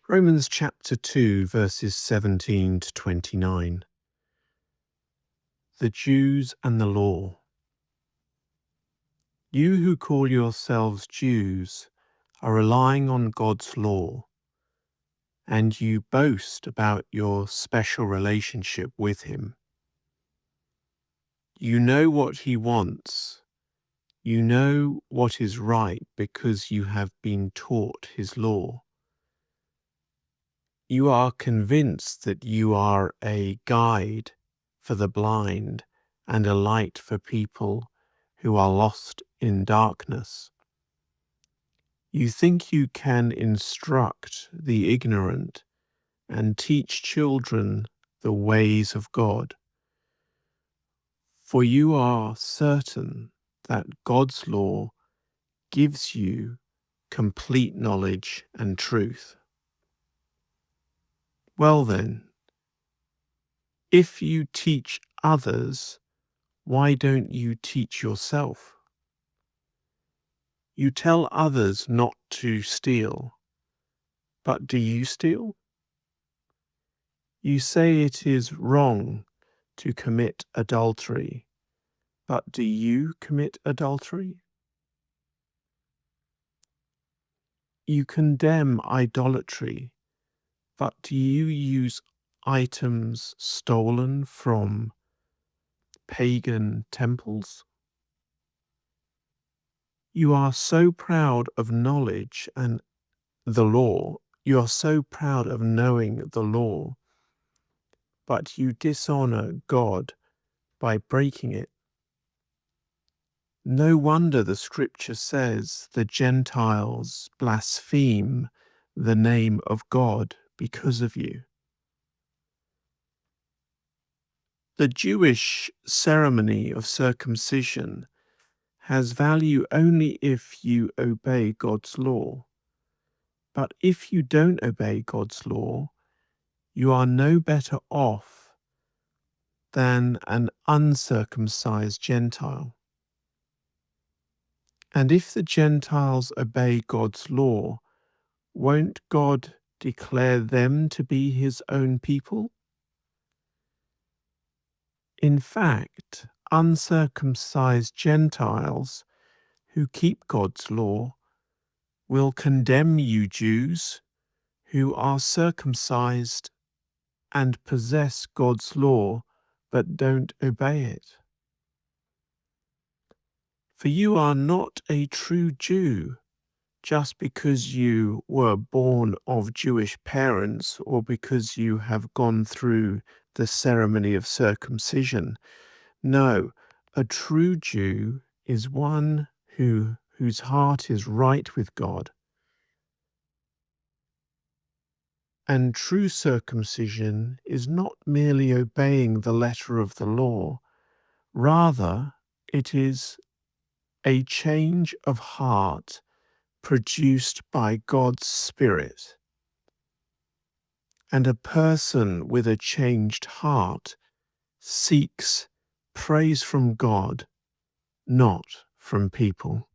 Romans chapter 2, verses 17 to 29. The Jews and the law. You who call yourselves Jews are relying on God's law, and you boast about your special relationship with Him. You know what He wants. You know what is right because you have been taught His law. You are convinced that you are a guide for the blind and a light for people who are lost in darkness. You think you can instruct the ignorant and teach children the ways of God. For you are certain that God's law gives you complete knowledge and truth. Well then, if you teach others, why don't you teach yourself? You tell others not to steal, but do you steal? You say it is wrong to commit adultery, but do you commit adultery? You condemn idolatry, but do you use items stolen from pagan temples? You are so proud of knowledge and the law. You are so proud of knowing the law, but you dishonor God by breaking it. No wonder the scripture says the Gentiles blaspheme the name of God because of you. The Jewish ceremony of circumcision has value only if you obey God's law. But if you don't obey God's law, you are no better off than an uncircumcised Gentile. And if the Gentiles obey God's law, won't God declare them to be His own people? In fact, uncircumcised Gentiles who keep God's law will condemn you Jews who are circumcised and possess God's law but don't obey it. For you are not a true Jew just because you were born of Jewish parents or because you have gone through the ceremony of circumcision. No, a true Jew is one whose heart is right with God. And true circumcision is not merely obeying the letter of the law. Rather, it is a change of heart produced by God's Spirit. And a person with a changed heart seeks praise from God, not from people.